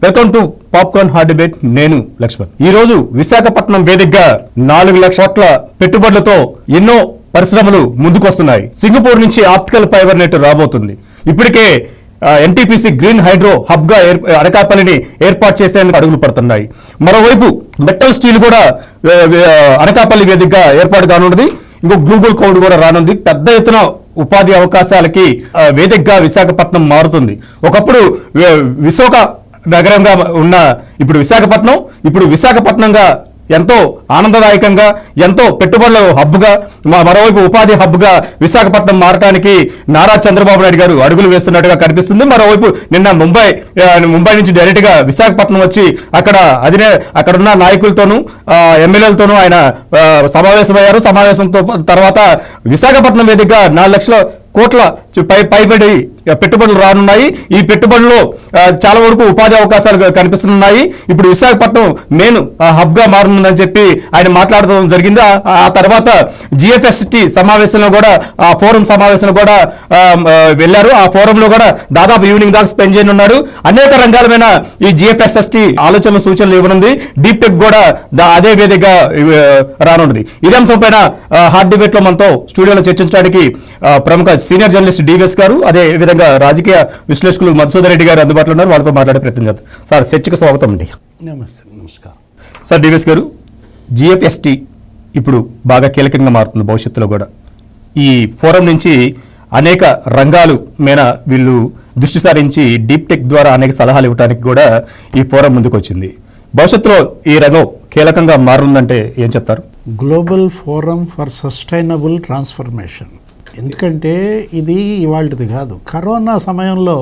Welcome to popcorn hard debate. నేను లక్ష్మణ్. ఈ రోజు విశాఖపట్నం వేదికగా 4 లక్షల కోట్ల పెట్టుబడులతో ఎన్నో పరిశ్రమలు ముందుకొస్తున్నాయి. సింగపూర్ నుంచి ఆప్టికల్ ఫైబర్ నెట్ రాబోతుంది. ఇప్పటికే ఎన్టీపీసీ గ్రీన్ హైడ్రో హబ్ గా అనకాపల్లిని ఏర్పాటు చేసేందుకు అడుగులు పడుతున్నాయి. మరోవైపు మెటల్ స్టీల్ కూడా అనకాపల్లి వేదికగా ఏర్పాటు కానున్నది. ఇంకో గ్లూబల్ కౌడ్ కూడా రానుంది. పెద్ద ఎత్తున ఉపాధి అవకాశాలకి వేదికగా విశాఖపట్నం మారుతుంది. ఒకప్పుడు విశాఖ నగరంగా ఉన్న ఇప్పుడు విశాఖపట్నంగా ఎంతో ఆనందదాయకంగా, ఎంతో పెట్టుబడుల హబ్గా, మరోవైపు ఉపాధి హబ్గా విశాఖపట్నం మారటానికి నారా చంద్రబాబు నాయుడు గారు అడుగులు వేస్తున్నట్టుగా కనిపిస్తుంది. మరోవైపు నిన్న ముంబై నుంచి డైరెక్ట్ గా విశాఖపట్నం వచ్చి అక్కడున్న నాయకులతోనూ ఎమ్మెల్యేలతోనూ ఆయన సమావేశమయ్యారు. సమావేశంతో తర్వాత విశాఖపట్నం వేదికగా 4 లక్షల కోట్ల పైబడి పెట్టుబడులు రానున్నాయి. ఈ పెట్టుబడుల్లో చాలా వరకు ఉపాధి అవకాశాలు కనిపిస్తున్నాయి. ఇప్పుడు విశాఖపట్నం మెయిన్ హబ్ గా మారుతుందని చెప్పి ఆయన మాట్లాడడం జరిగింది. ఆ తర్వాత జిఎఫ్ఎస్టి సమావేశంలో కూడా, ఆ ఫోరం సమావేశంలో కూడా వెళ్లారు. ఆ ఫోరంలో కూడా దాదాపు ఈవినింగ్ దాకా స్పెండ్ చేయనున్నారు. అనేక రంగాల మీద ఈ జిఎఫ్ఎస్ఎస్టి ఆలోచనలు, సూచనలు ఇవ్వనుంది. డీప్ టెక్ కూడా అదే వేదికగా రానున్నది. ఇదే అంశం పైన హార్డ్ డిబేట్ లో మనతో స్టూడియోలో చర్చించడానికి ప్రముఖ సీనియర్ జర్నలిస్ట్ డివిఎస్ గారు, అదే విధంగా రాజకీయ విశ్లేషకులు మధుసూదర్ రెడ్డి గారు అందుబాటులో ఉన్నారు. వాళ్ళతో మాట్లాడే ప్రయత్నం చేద్దాం. సార్, చర్చకు స్వాగతం అండి. నమస్కారం సార్. డివిఎస్ గారు, జిఎఫ్ఎస్టి ఇప్పుడు బాగా కీలకంగా మారుతుంది భవిష్యత్తులో కూడా. ఈ ఫోరం నుంచి అనేక రంగాలు మీద వీళ్ళు దృష్టి సారించి డీప్ టెక్ ద్వారా అనేక సలహాలు ఇవ్వడానికి కూడా ఈ ఫోరం ముందుకు వచ్చింది. భవిష్యత్తులో ఈ రంగం కీలకంగా మారుందంటే ఏం చెప్తారు? Global forum for sustainable transformation. ఎందుకంటే ఇది ఇవాళది కాదు. కరోనా సమయంలో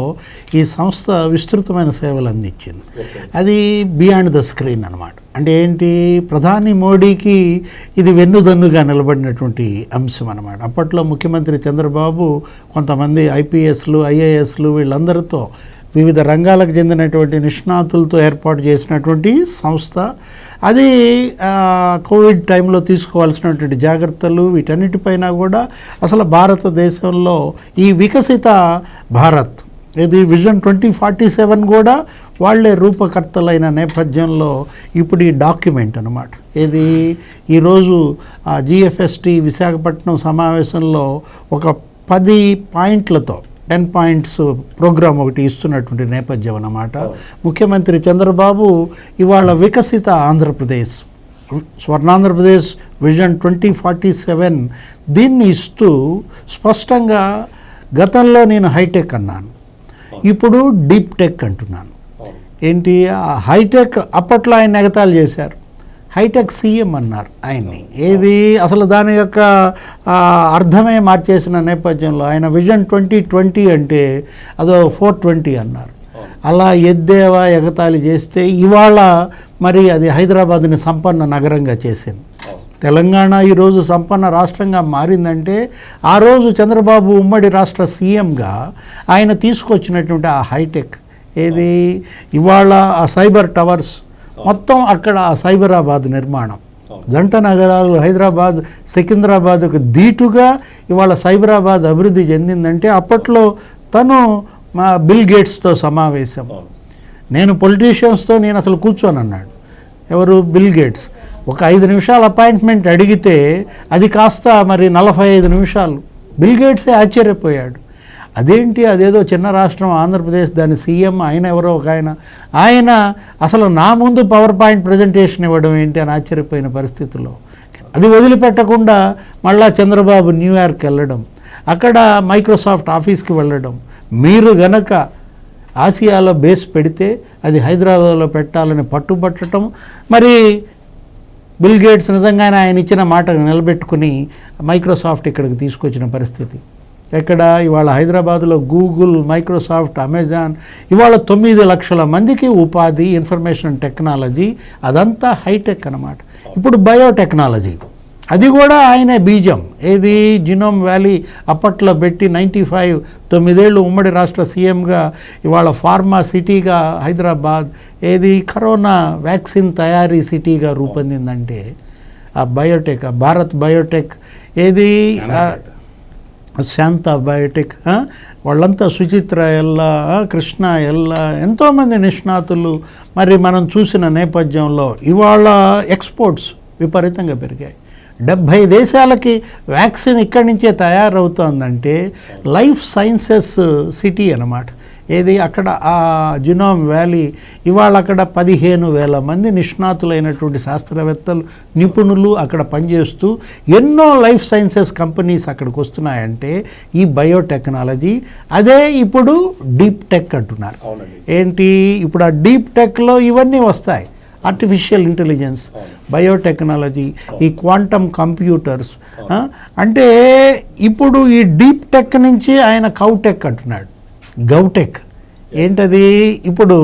ఈ సంస్థ విస్తృతమైన సేవలు అందించింది. అది బియాండ్ ద స్క్రీన్ అన్నమాట. అంటే ఏంటి, ప్రధాని మోడీకి ఇది వెన్నుదన్నుగా నిలబడినటువంటి అంశం అన్నమాట. అప్పట్లో ముఖ్యమంత్రి చంద్రబాబు కొంతమంది ఐపీఎస్లు, ఐఏఎస్లు వీళ్ళందరితో వివిధ రంగాలకు చెందినటువంటి నిష్ణాతులతో ఏర్పాటు చేసినటువంటి సంస్థ. అది కోవిడ్ టైంలో తీసుకోవాల్సినటువంటి జాగ్రత్తలు వీటన్నిటిపైన కూడా అసలు భారతదేశంలో ఈ వికసిత భారత్, ఇది విజన్ 2047 కూడా వాళ్లే రూపకర్తలైన నేపథ్యంలో ఇప్పుడు ఈ డాక్యుమెంట్ అన్నమాట. ఇది ఈరోజు జిఎఫ్ఎస్టి విశాఖపట్నం సమావేశంలో ఒక 10 పాయింట్లతో 10 పాయింట్స్ ప్రోగ్రామ్ ఒకటి ఇస్తున్నటువంటి నేపథ్యం అన్నమాట. ముఖ్యమంత్రి చంద్రబాబు ఇవాళ వికసిత ఆంధ్రప్రదేశ్, స్వర్ణాంధ్రప్రదేశ్ విజన్ 2047 దీన్ని ఇస్తూ స్పష్టంగా గతంలో నేను హైటెక్ అన్నాను, ఇప్పుడు డీప్ టెక్ అంటున్నాను. ఏంటి హైటెక్? అప్పట్లో ఆయన ఎగతాళి చేశారు, హైటెక్ సీఎం అన్నారు ఆయన్ని. ఏది అసలు దాని యొక్క అర్థమే మార్చేసిన నేపథ్యంలో ఆయన విజన్ 2020 అంటే అదో 420 అన్నారు. అలా ఎద్దేవా ఎగతాళి చేస్తే ఇవాళ మరి అది హైదరాబాద్ని సంపన్న నగరంగా చేసింది. తెలంగాణ ఈరోజు సంపన్న రాష్ట్రంగా మారిందంటే ఆ రోజు చంద్రబాబు ఉమ్మడి రాష్ట్ర సీఎంగా ఆయన తీసుకొచ్చినటువంటి ఆ హైటెక్. ఏది ఇవాళ ఆ సైబర్ టవర్స్ మొత్తం అక్కడ సైబరాబాద్ నిర్మాణం, జంట నగరాలు హైదరాబాద్, సికింద్రాబాద్కు ధీటుగా ఇవాళ సైబరాబాద్ అభివృద్ధి చెందిందంటే అప్పట్లో తను మా బిల్ గేట్స్తో సమావేశం. నేను పొలిటీషియన్స్తో నేను అసలు కూర్చొని అన్నాడు. ఎవరు? Bill gates. ఒక 5 నిమిషాల అపాయింట్మెంట్ అడిగితే అది కాస్త మరి 45 నిమిషాలు. బిల్ గేట్సే ఆశ్చర్యపోయాడు. అదేంటి, అదేదో చిన్న రాష్ట్రం ఆంధ్రప్రదేశ్, దాని సీఎం ఆయన ఎవరో ఒక ఆయన అసలు నా ముందు పవర్ పాయింట్ ప్రజెంటేషన్ ఇవ్వడం ఏంటి అని ఆశ్చర్యపోయిన పరిస్థితుల్లో అది వదిలిపెట్టకుండా మళ్ళా చంద్రబాబు న్యూయార్క్ వెళ్ళడం, అక్కడ మైక్రోసాఫ్ట్ ఆఫీస్కి వెళ్ళడం, మీరు గనక ఆసియాలో బేస్ పెడితే అది హైదరాబాద్లో పెట్టాలని పట్టుబట్టడం. మరి బిల్ గేట్స్ నిజంగానే ఆయన ఇచ్చిన మాట నిలబెట్టుకుని మైక్రోసాఫ్ట్ ఇక్కడికి తీసుకొచ్చిన పరిస్థితి. ఎక్కడ? ఇవాళ హైదరాబాద్లో గూగుల్, మైక్రోసాఫ్ట్, అమెజాన్, ఇవాళ 9 లక్షల మందికి ఉపాధి, ఇన్ఫర్మేషన్ టెక్నాలజీ, అదంతా హైటెక్ అన్నమాట. ఇప్పుడు బయోటెక్నాలజీ, అది కూడా ఆయనే బీజం. ఏది? జినోమ్ వ్యాలీ అప్పట్లో పెట్టి 95 9 ఏళ్ళు ఉమ్మడి రాష్ట్ర సీఎంగా ఇవాళ ఫార్మా సిటీగా హైదరాబాద్, ఏది కరోనా వ్యాక్సిన్ తయారీ సిటీగా రూపొందిందంటే ఆ బయోటెక్, ఆ భారత్ బయోటెక్. ఏది? శాంత బయోటెక్, వాళ్ళంతా సుచిత్ర ఎల్లా, కృష్ణ ఎల్లా, ఎంతోమంది నిష్ణాతులు మరి మనం చూసిన నేపథ్యంలో ఇవాళ ఎక్స్పోర్ట్స్ విపరీతంగా పెరిగాయి. 70 దేశాలకి వ్యాక్సిన్ ఇక్కడి నుంచే తయారవుతోందంటే లైఫ్ సైన్సెస్ సిటీ అన్నమాట. ఏది అక్కడ ఆ జినోమ్ వ్యాలీ ఇవాళ అక్కడ 15,000 మంది నిష్ణాతులైనటువంటి శాస్త్రవేత్తలు, నిపుణులు అక్కడ పనిచేస్తూ ఎన్నో లైఫ్ సైన్సెస్ కంపెనీస్ అక్కడికి వస్తున్నాయంటే ఈ బయోటెక్నాలజీ. అదే ఇప్పుడు డీప్ టెక్ అంటున్నారు. ఏంటి ఇప్పుడు ఆ డీప్ టెక్లో ఇవన్నీ వస్తాయి. ఆర్టిఫిషియల్ ఇంటెలిజెన్స్, బయోటెక్నాలజీ, ఈ క్వాంటమ్ కంప్యూటర్స్. అంటే ఇప్పుడు ఈ డీప్ టెక్ నుంచి ఆయన కౌటెక్ అంటున్నాడు, గౌటెక్. ఏంటది? ఇప్పుడు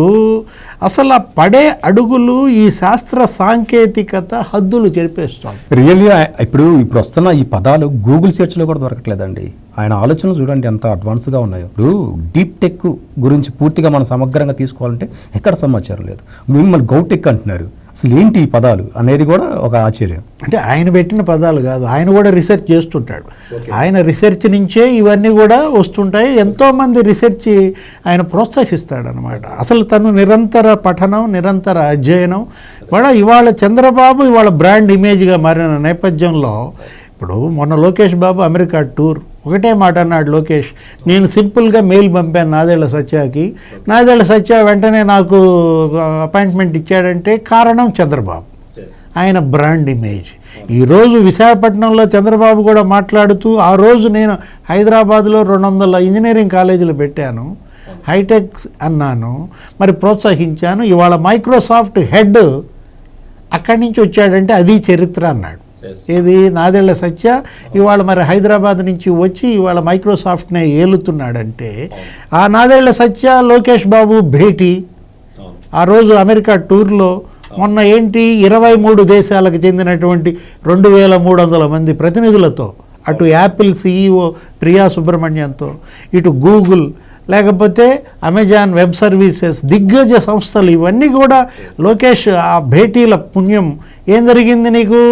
అసలు ఆ పడే అడుగులు ఈ శాస్త్ర సాంకేతికత హద్దులు చెరిపేస్తోంది. రియల్గా ఇప్పుడు వస్తున్న ఈ పదాలు గూగుల్ సెర్చ్లో కూడా దొరకట్లేదండి. ఆయన ఆలోచనలు చూడండి ఎంత అడ్వాన్స్గా ఉన్నాయో. ఇప్పుడు డీప్ టెక్ గురించి పూర్తిగా మనం సమగ్రంగా తీసుకోవాలంటే ఎక్కడ సమాచారం లేదు. మిమ్మల్ని గౌటెక్ అంటున్నారు. అసలు ఏంటి ఈ పదాలు అనేది కూడా ఒక ఆశ్చర్యం. అంటే ఆయన పెట్టిన పదాలు కాదు, ఆయన కూడా రీసెర్చ్ చేస్తుంటాడు. ఆయన రీసెర్చ్ నుంచే ఇవన్నీ కూడా వస్తుంటాయి. ఎంతోమంది రీసెర్చ్ ఆయన ప్రోత్సహిస్తాడనమాట. అసలు తను నిరంతర పఠనం, నిరంతర అధ్యయనం. కూడా ఇవాళ చంద్రబాబు ఇవాళ బ్రాండ్ ఇమేజ్గా మారిన నేపథ్యంలో ఇప్పుడు మొన్న లోకేష్ బాబు అమెరికా టూర్ ఒకటే మాట అన్నాడు లోకేష్, నేను సింపుల్గా మెయిల్ పంపాను నాదెళ్ల సత్యాకి, నాదెళ్ల సత్య వెంటనే నాకు అపాయింట్మెంట్ ఇచ్చాడంటే కారణం చంద్రబాబు, ఆయన బ్రాండ్ ఇమేజ్. ఈరోజు విశాఖపట్నంలో చంద్రబాబు కూడా మాట్లాడుతూ, ఆ రోజు నేను హైదరాబాద్లో 200 ఇంజనీరింగ్ కాలేజీలు పెట్టాను, హైటెక్ అన్నాను, మరి ప్రోత్సహించాను. ఇవాళ మైక్రోసాఫ్ట్ హెడ్ అక్కడి నుంచి వచ్చాడంటే అది చరిత్ర అన్నాడు. ఏది? నాదెళ్ల సత్య ఇవాళ మరి హైదరాబాద్ నుంచి వచ్చి ఇవాళ మైక్రోసాఫ్ట్నే ఏలుతున్నాడంటే ఆ నాదెళ్ల సత్య లోకేష్ బాబు భేటీ ఆ రోజు అమెరికా టూర్లో మొన్న ఏంటి 23 దేశాలకు చెందినటువంటి 2,300 మంది ప్రతినిధులతో, అటు యాపిల్ CEO ప్రియా సుబ్రహ్మణ్యంతో, ఇటు గూగుల్, లేకపోతే అమెజాన్ వెబ్ సర్వీసెస్, దిగ్గజ సంస్థలు, ఇవన్నీ కూడా లోకేష్ ఆ భేటీల పుణ్యం ఏం జరిగింది నీకు?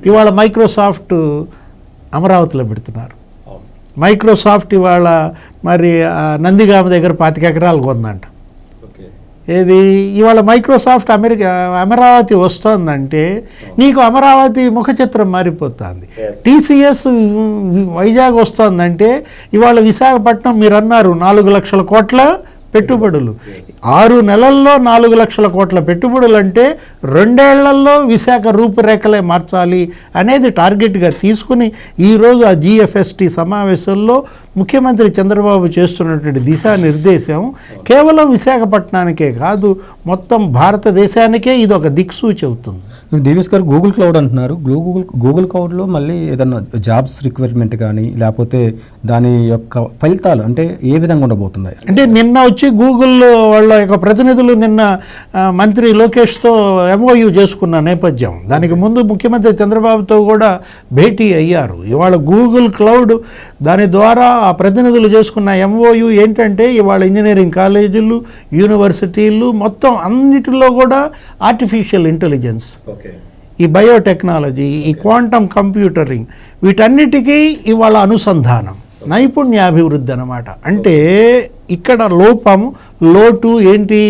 ఇవాళ మైక్రోసాఫ్ట్ అమరావతిలో పెడుతున్నారు. మైక్రోసాఫ్ట్ ఇవాళ మరి నందిగామ దగ్గర 25 ఎకరాలు కొందంట. ఏది? ఇవాళ మైక్రోసాఫ్ట్ అమరావతి వస్తుందంటే నీకు అమరావతి ముఖ చిత్రం మారిపోతుంది. TCS వైజాగ్ వస్తుందంటే ఇవాళ విశాఖపట్నం మీరు అన్నారు 4 లక్షల కోట్ల పెట్టుబడులు, 6 నెలల్లో 4 లక్షల కోట్ల పెట్టుబడులు అంటే 2 ఏళ్లలో విశాఖ రూపురేఖలే మార్చాలి అనేది టార్గెట్గా తీసుకుని ఈరోజు ఆ GFST సమావేశంలో ముఖ్యమంత్రి చంద్రబాబు చేస్తున్నటువంటి దిశానిర్దేశం కేవలం విశాఖపట్నానికే కాదు, మొత్తం భారతదేశానికే ఇది ఒక దిక్సూచి అవుతుంది. దేవేశ్ గారు గూగుల్ క్లౌడ్ అంటున్నారు. గూగుల్ క్లౌడ్లో మళ్ళీ ఏదన్నా జాబ్స్ రిక్వైర్మెంట్ కానీ లేకపోతే దాని యొక్క ఫలితాలు అంటే ఏ విధంగా ఉండబోతున్నాయి? అంటే నిన్న వచ్చి గూగుల్ వాళ్ళ యొక్క ప్రతినిధులు నిన్న మంత్రి లోకేష్తో MOU చేసుకున్న నేపథ్యం, దానికి ముందు ముఖ్యమంత్రి చంద్రబాబుతో కూడా భేటీ అయ్యారు. ఇవాళ గూగుల్ క్లౌడ్ దాని ద్వారా ఆ ప్రతినిధులు చేసుకున్న MOU ఏంటంటే ఇవాళ ఇంజనీరింగ్ కాలేజీలు, యూనివర్సిటీలు మొత్తం అన్నిటిలో కూడా ఆర్టిఫిషియల్ ఇంటెలిజెన్స్, ఈ బయోటెక్నాలజీ, ఈ క్వాంటమ్ కంప్యూటరింగ్, వీటన్నిటికీ ఇవాళ అనుసంధానం, నైపుణ్యాభివృద్ధి అన్నమాట. అంటే ఇక్కడ లోటు ఏంటి?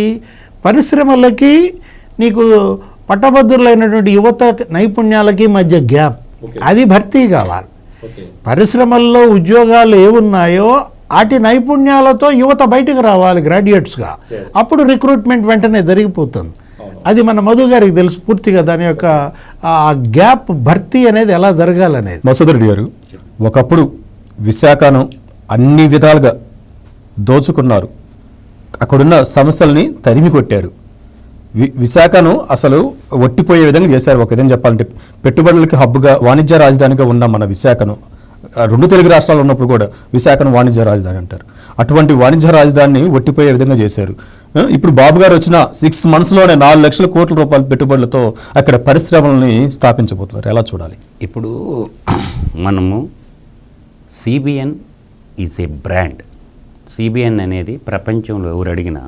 పరిశ్రమలకి నీకు పట్టభద్రులైనటువంటి యువత నైపుణ్యాలకి మధ్య గ్యాప్, అది భర్తీ కావాలి. పరిశ్రమల్లో ఉద్యోగాలు ఏమున్నాయో వాటి నైపుణ్యాలతో యువత బయటకు రావాలి గ్రాడ్యుయేట్స్గా, అప్పుడు రిక్రూట్మెంట్ వెంటనే జరిగిపోతుంది. అది మన మధు గారికి తెలుసు పూర్తిగా దాని యొక్క ఆ గ్యాప్ భర్తీ అనేది ఎలా జరగాలనేది. మసూద్ రెడ్డి గారు, ఒకప్పుడు విశాఖను అన్ని విధాలుగా దోచుకున్నారు, అక్కడున్న సమస్యల్ని తరిమి కొట్టారు, విశాఖను అసలు ఒట్టిపోయే విధంగా చేశారు. ఒక విధంగా చెప్పాలంటే పెట్టుబడులకి హబ్గా, వాణిజ్య రాజధానిగా ఉన్న మన విశాఖను 2 తెలుగు రాష్ట్రాలు ఉన్నప్పుడు కూడా విశాఖను వాణిజ్య రాజధాని అంటారు. అటువంటి వాణిజ్య రాజధానిని ఒట్టిపోయే విధంగా చేశారు. ఇప్పుడు బాబు గారు వచ్చిన 6 monthsలోనే 4 లక్షల కోట్ల రూపాయల పెట్టుబడులతో అక్కడ పరిశ్రమలని స్థాపించబోతున్నారు. ఎలా చూడాలి? ఇప్పుడు మనము CBN is a brand. CBN అనేది ప్రపంచంలో ఎవరు అడిగినా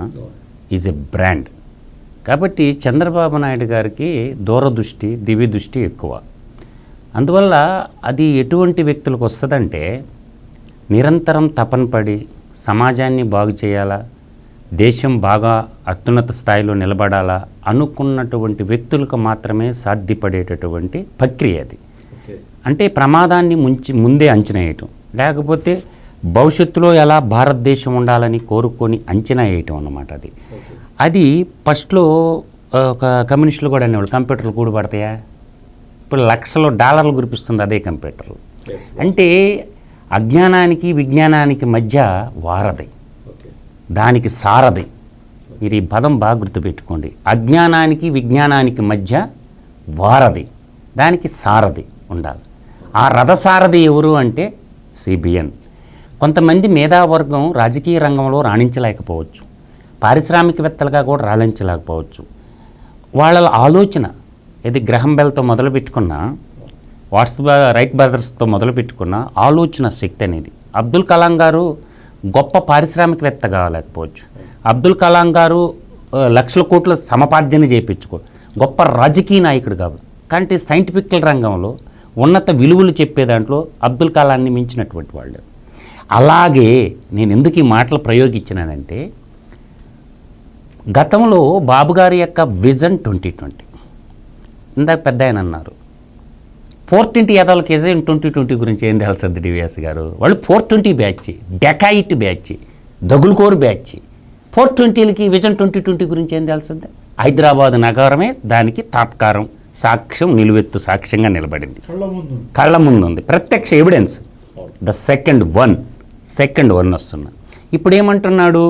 ఈజ్ ఏ బ్రాండ్. కాబట్టి చంద్రబాబు నాయుడు గారికి దూరదృష్టి, దివ్య దృష్టి ఎక్కువ. అందువల్ల అది ఎటువంటి వ్యక్తులకు వస్తుందంటే నిరంతరం తపన పడి సమాజాన్ని బాగు చేయాలా, దేశం బాగా అత్యున్నత స్థాయిలో నిలబడాలా అనుకున్నటువంటి వ్యక్తులకు మాత్రమే సాధ్యపడేటటువంటి ప్రక్రియ అది. అంటే ప్రమాదాన్ని ముందే అంచనా వేయటం, లేకపోతే భవిష్యత్తులో ఎలా భారతదేశం ఉండాలని కోరుకొని అంచనా వేయటం అన్నమాట. అది ఫస్ట్లో ఒక కమ్యూనిస్టులు కూడా అనేవాళ్ళు, కంప్యూటర్లు కూడి పడతాయా, ఇప్పుడు లక్షల డాలర్లు కురిపిస్తుంది అదే కంప్యూటర్లు. అంటే అజ్ఞానానికి విజ్ఞానానికి మధ్య వారధి, దానికి సారథి. మీరు ఈ పదం బాగా గుర్తుపెట్టుకోండి. అజ్ఞానానికి విజ్ఞానానికి మధ్య వారధి, దానికి సారథి ఉండాలి. ఆ రథసారథి ఎవరు అంటే సిబిఎన్. కొంతమంది మేధావర్గం రాజకీయ రంగంలో రాణించలేకపోవచ్చు, పారిశ్రామికవేత్తలుగా కూడా రాణించలేకపోవచ్చు. వాళ్ళ ఆలోచన ఇది గ్రహం బెల్తో మొదలుపెట్టుకున్న, రైట్ బ్రదర్స్తో మొదలుపెట్టుకున్న ఆలోచన శక్తి అనేది. అబ్దుల్ కలాం గారు గొప్ప పారిశ్రామికవేత్త కాలేకపోవచ్చు, అబ్దుల్ కలాం గారు లక్షల కోట్ల సమపార్జన చేయించుకో గొప్ప రాజకీయ నాయకుడు కాదు, కానీ సైంటిఫిక్ రంగంలో ఉన్నత విలువలు చెప్పే దాంట్లో అబ్దుల్ కలాంని మించినటువంటి వాళ్ళు. అలాగే నేను ఎందుకు ఈ మాటలు ప్రయోగించినానంటే, గతంలో బాబు గారి యొక్క విజన్ 2020, ఇందాక పెద్ద ఆయన అన్నారు 420 యాదవులకి విజన్ 2020 గురించి ఏం తెలుస్తుంది డివిఎస్ గారు? వాళ్ళు 420 బ్యాచ్, డెకాయిట్ బ్యాచ్, దగులుకోరు బ్యాచ్. 420లకి విజన్ 2020 గురించి ఏం తెలుస్తుంది? హైదరాబాద్ నగరమే దానికి తాత్కారం, సాక్ష్యం, నిలువెత్తు సాక్ష్యంగా నిలబడింది, కళ్ళ ముందు ఉంది, ప్రత్యక్ష ఎవిడెన్స్. ద సెకండ్ వన్ వస్తున్నా. ఇప్పుడు ఏమంటున్నాడు?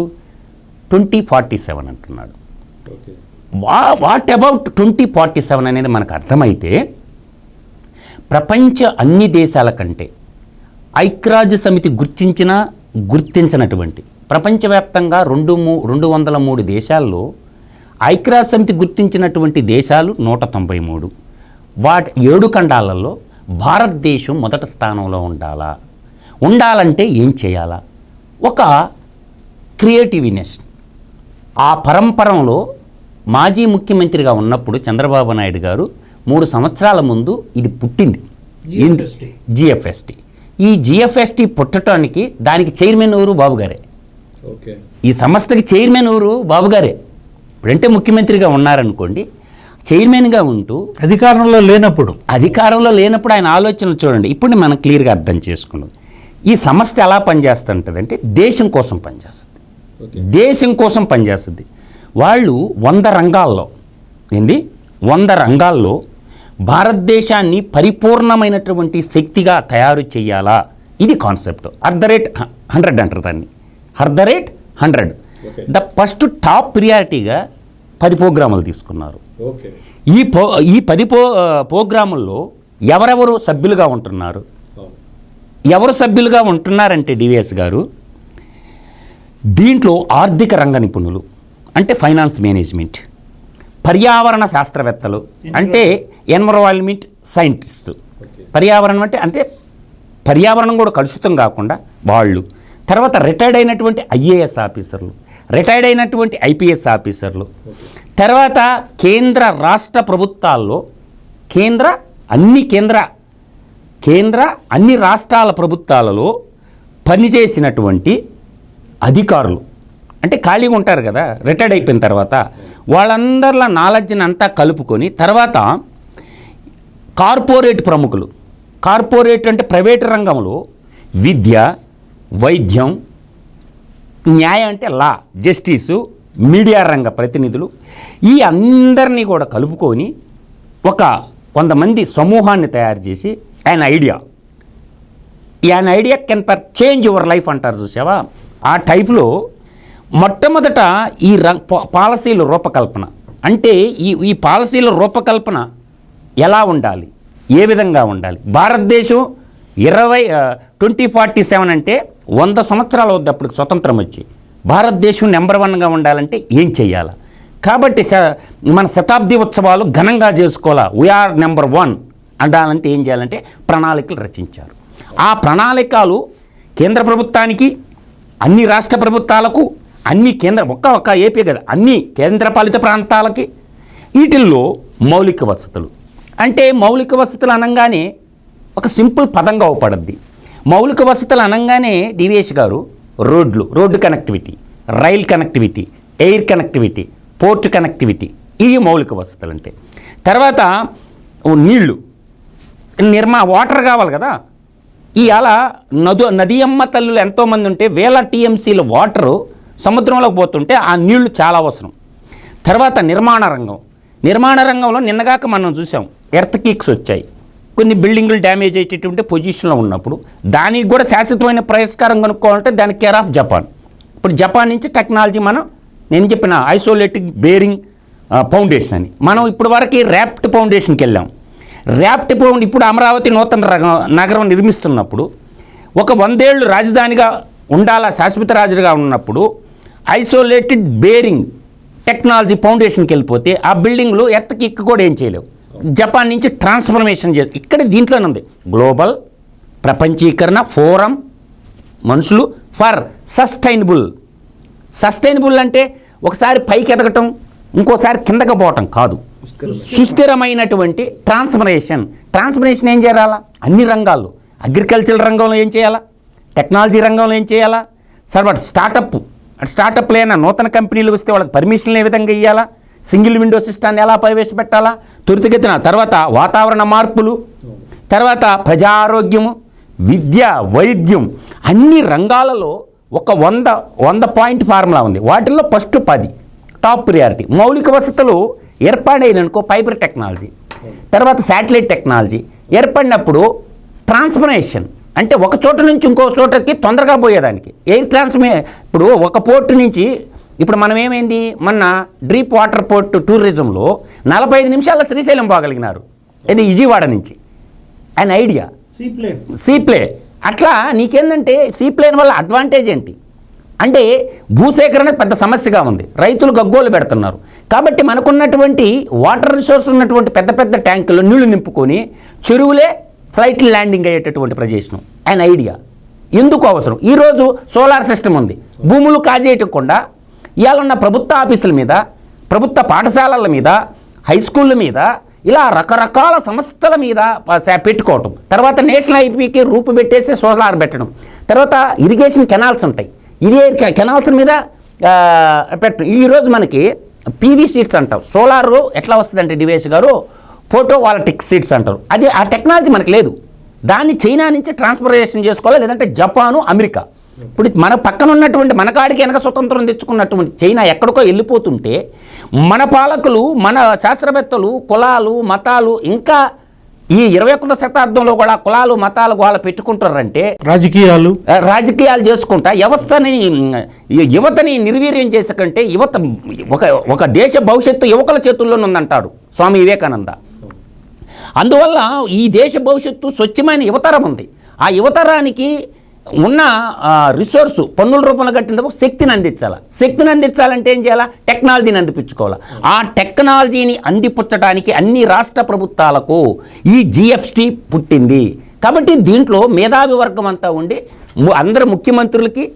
2047 అంటున్నాడు. వాట్ అబౌట్ 2047 అనేది మనకు అర్థమైతే, ప్రపంచ అన్ని దేశాల కంటే ఐక్యరాజ్య సమితి గుర్తించినటువంటి ప్రపంచవ్యాప్తంగా 203 దేశాల్లో ఐక్యరాజ్య సమితి గుర్తించినటువంటి దేశాలు 193. వాటి 7 ఖండాలలో భారతదేశం మొదటి స్థానంలో ఉండాలంటే ఏం చేయాలా? ఒక క్రియేటివ్నెస్. ఆ పరంపరలో మాజీ ముఖ్యమంత్రిగా ఉన్నప్పుడు చంద్రబాబు నాయుడు గారు 3 సంవత్సరాల ముందు ఇది పుట్టింది, జిఎఫ్ఎస్టి. ఈ జిఎఫ్ఎస్టి పుట్టడానికి దానికి చైర్మన్ ఎవరు? బాబు గారే. ఈ సంస్థకి చైర్మన్ ఎవరు? బాబు గారే. ఇప్పుడంటే ముఖ్యమంత్రిగా ఉన్నారనుకోండి, చైర్మన్గా ఉంటూ అధికారంలో లేనప్పుడు ఆయన ఆలోచనలు చూడండి. ఇప్పుడు మనం క్లియర్గా అర్థం చేసుకున్నాం. ఈ సంస్థ ఎలా పనిచేస్తుంటుంది అంటే దేశం కోసం పనిచేస్తుంది. వాళ్ళు 100 రంగాల్లో భారతదేశాన్ని పరిపూర్ణమైనటువంటి శక్తిగా తయారు చేయాలా, ఇది కాన్సెప్ట్. @100 అంటారు దాన్ని, @100. ద ఫస్ట్ టాప్ ప్రియారిటీగా 10 ప్రోగ్రాములు తీసుకున్నారు. ఈ 10 ప్రోగ్రాముల్లో ఎవరెవరు సభ్యులుగా ఉంటున్నారు? ఎవరు సభ్యులుగా ఉంటున్నారంటే డివిఎస్ గారు, దీంట్లో ఆర్థిక రంగ నిపుణులు అంటే ఫైనాన్స్ మేనేజ్మెంట్, పర్యావరణ శాస్త్రవేత్తలు అంటే ఎన్విరాన్మెంట్ సైంటిస్ట్, పర్యావరణం అంటే పర్యావరణం కూడా కలుషితం కాకుండా వాళ్ళు, తర్వాత రిటైర్డ్ అయినటువంటి IAS ఆఫీసర్లు, రిటైర్డ్ అయినటువంటి IPS ఆఫీసర్లు, తర్వాత కేంద్ర రాష్ట్ర ప్రభుత్వాల్లో అన్ని రాష్ట్రాల ప్రభుత్వాలలో పనిచేసినటువంటి అధికారులు, అంటే ఖాళీగా ఉంటారు కదా రిటైర్డ్ అయిపోయిన తర్వాత, వాళ్ళందరిలో నాలెడ్జ్ని అంతా కలుపుకొని, తర్వాత కార్పొరేట్ ప్రముఖులు, కార్పొరేట్ అంటే ప్రైవేట్ రంగంలో విద్య, వైద్యం, న్యాయం అంటే లా, జస్టిసు, మీడియా రంగ ప్రతినిధులు, ఈ అందరినీ కూడా కలుపుకొని కొంతమంది సమూహాన్ని తయారు చేసి an idea can change your life అంటారు చూసావా? ఆ టైప్లో మొట్టమొదట ఈ పాలసీల రూపకల్పన, అంటే ఈ పాలసీల రూపకల్పన ఎలా ఉండాలి, ఏ విధంగా ఉండాలి? భారతదేశం 2047 అంటే 100 సంవత్సరాలు అవుద్ది అప్పటికి స్వతంత్రం వచ్చి. భారతదేశం నెంబర్ 1గా ఉండాలంటే ఏం చేయాలి? కాబట్టి మన శతాబ్ది ఉత్సవాలు ఘనంగా చేసుకోవాలా, వీఆర్ నెంబర్ 1 అండాలంటే ఏం చేయాలంటే ప్రణాళికలు రచించారు. ఆ ప్రణాళికలు కేంద్ర ప్రభుత్వానికి, అన్ని రాష్ట్ర ప్రభుత్వాలకు, అన్ని ఒక్క ఏపీ కదా, అన్ని కేంద్రపాలిత ప్రాంతాలకి, వీటిల్లో మౌలిక వసతులు. అంటే మౌలిక వసతులు అనగానే ఒక సింపుల్ పదంగా అవపడద్ది. మౌలిక వసతులు అనగానే డివిఎస్ గారు road connectivity, rail connectivity, air connectivity, port connectivity, ఇవి మౌలిక వసతులు అంటే. తర్వాత నీళ్లు, వాటర్ కావాలి కదా. ఇవాళ నదియమ్మ తల్లులు ఎంతోమంది ఉంటే వేల టీఎంసీల వాటరు సముద్రంలోకి పోతుంటే ఆ నీళ్లు చాలా అవసరం. తర్వాత నిర్మాణ రంగంలో నిన్నగాక మనం చూసాం ఎర్త్ క్వేక్స్ వచ్చాయి. కొన్ని బిల్డింగులు డ్యామేజ్ అయ్యేటటువంటి పొజిషన్లో ఉన్నప్పుడు దానికి కూడా శాశ్వతమైన పరిష్కారం కనుక్కోవాలంటే దానికి కేర్ ఆఫ్ జపాన్. ఇప్పుడు జపాన్ నుంచి టెక్నాలజీ నేను చెప్పిన ఐసోలేటిక్ బేరింగ్ ఫౌండేషన్ అని మనం ఇప్పుడు వరకు ర్యాప్ట్ ఫౌండేషన్కి వెళ్ళాం. ఇప్పుడు అమరావతి నూతన నగరం నిర్మిస్తున్నప్పుడు ఒక 100 ఏళ్ళు రాజధానిగా ఉండాలా, శాశ్వత రాజుగా ఉన్నప్పుడు ఐసోలేటెడ్ బేరింగ్ టెక్నాలజీ ఫౌండేషన్కి వెళ్ళిపోతే ఆ బిల్డింగ్లు ఎర్త్కి కూడా ఏం చేయలేవు. జపాన్ నుంచి ట్రాన్స్ఫర్మేషన్ ఇక్కడ దీంట్లోనే ఉంది. గ్లోబల్ ప్రపంచీకరణ ఫోరం మనుషులు ఫర్ సస్టైనబుల్ అంటే ఒకసారి పైకి ఎదగటం ఇంకోసారి కిందకి పోవటం కాదు, సుస్థిరమైనటువంటి ట్రాన్స్ఫర్మేషన్ ఏం చేయాలా? అన్ని రంగాల్లో, అగ్రికల్చర్ రంగంలో ఏం చేయాలా, టెక్నాలజీ రంగంలో ఏం చేయాలా, సర్వట్ స్టార్టప్లు అయినా నూతన కంపెనీలు వస్తే వాళ్ళకి పర్మిషన్లు ఏ విధంగా ఇవ్వాలా, సింగిల్ విండో సిస్టాన్ని ఎలా ప్రవేశపెట్టాలా, త్వరితగతిన తర్వాత వాతావరణ మార్పులు, తర్వాత ప్రజా ఆరోగ్యము, విద్య, వైద్యం, అన్ని రంగాలలో ఒక 100 పాయింట్ ఫార్ములా ఉంది. వాటిల్లో ఫస్ట్ 10 టాప్ ప్రియారిటీ. మౌలిక వసతులు ఏర్పడైననుకో ఫైబర్ టెక్నాలజీ, తర్వాత శాటిలైట్ టెక్నాలజీ ఏర్పడినప్పుడు ట్రాన్స్ఫర్మేషన్ అంటే ఒక చోట నుంచి ఇంకో చోటకి తొందరగా పోయేదానికి ఇప్పుడు ఒక పోర్టు నుంచి ఇప్పుడు మనం ఏమైంది మొన్న డ్రీప్ వాటర్ పోర్ట్ టూరిజంలో 45 నిమిషాల్లో శ్రీశైలం పోగలిగినారు. ఇది విజయవాడ నుంచి అండ్ ఐడియా సీప్లేన్. అట్లా నీకేందంటే సీప్లేన్ వల్ల అడ్వాంటేజ్ ఏంటి అంటే భూసేకరణ పెద్ద సమస్యగా ఉంది, రైతులు గగ్గోలు పెడుతున్నారు. కాబట్టి మనకున్నటువంటి వాటర్ రిసోర్స్ ఉన్నటువంటి పెద్ద ట్యాంకుల్లో నీళ్లు నింపుకొని చెరువులే ఫ్లైట్లు ల్యాండింగ్ అయ్యేటటువంటి ప్రదేశం అండ్ ఐడియా ఎందుకు అవసరం. ఈరోజు సోలార్ సిస్టమ్ ఉంది, భూములు కాజేయకుండా ఇవాళ ఉన్న ప్రభుత్వ ఆఫీసుల మీద, ప్రభుత్వ పాఠశాలల మీద, హై స్కూళ్ళ మీద, ఇలా రకరకాల సంస్థల మీద పెట్టుకోవటం. తర్వాత నేషనల్ ఐపీకి రూపు పెట్టేసి సోలార్ పెట్టడం. తర్వాత ఇరిగేషన్ కెనాల్స్ ఉంటాయి, కెనాల్స్ మీద ఈరోజు మనకి పీవీ సీట్స్ అంటాం. సోలారు ఎట్లా వస్తుందంటే డివేష్ గారు ఫోటో వాల్టిక్ సీట్స్ అంటారు. అది ఆ టెక్నాలజీ మనకు లేదు. దాన్ని చైనా నుంచి ట్రాన్స్ఫర్మేషన్ చేసుకోవాలి, లేదంటే జపాను, అమెరికా. ఇప్పుడు మన పక్కన ఉన్నటువంటి మన కాడికి వెనక స్వతంత్రం తెచ్చుకున్నటువంటి చైనా ఎక్కడికో వెళ్ళిపోతుంటే మన పాలకులు, మన శాస్త్రవేత్తలు కులాలు, మతాలు ఇంకా ఈ 21వ శతాబ్దంలో కూడా కులాలు, మతాలు వాళ్ళు పెట్టుకుంటారంటే రాజకీయాలు చేసుకుంటా యువతని నిర్వీర్యం చేసకంటే ఒక దేశ భవిష్యత్తు యువకుల చేతుల్లోనే ఉందంటాడు స్వామి వివేకానంద. అందువల్ల ఈ దేశ భవిష్యత్తు స్వచ్ఛమైన యువతరం ఉంది. ఆ యువతరానికి ఉన్న రిసోర్సు పన్నుల రూపంలో కట్టినప్పుడు శక్తిని అందించాలంటే ఏం చేయాలా? టెక్నాలజీని అందిపుచ్చుకోవాలి. ఆ టెక్నాలజీని అందిపుచ్చడానికి అన్ని రాష్ట్ర ప్రభుత్వాలకు ఈ జిఎఫ్టి పుట్టింది. కాబట్టి దీంట్లో మేధావి వర్గం అంతా ఉండి అందరు ముఖ్యమంత్రులకి,